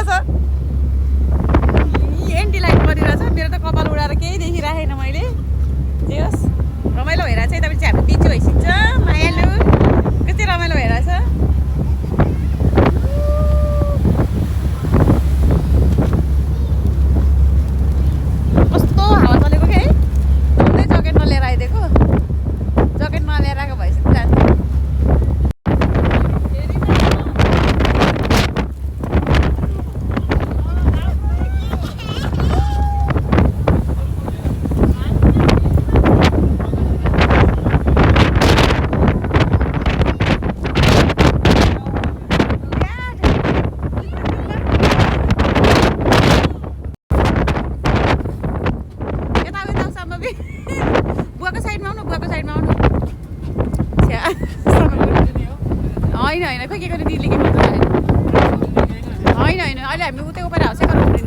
गरिरहेछ anti light गरिरहेछ मेरो त कपाल उडाएर केही देखिराखेन मैले जे होस् रमाइलो भइरहेछ यतापट्टि चाहिँ हाम्रो बिचु भइसक्छ मायालु कति रमाइलो भइरहेछ कस्तो हावा चलेको के है सधैँ ज्याकेट नलिएर आइदिएको ज्याकेट नलिएर आएको भइसक्यो जान्छ बुवाको साइडमा आउनु होइन खोइ के गर्ने दिदीले के भन्छ होइन अहिले हामी उतै उपर हाउसै गरौँ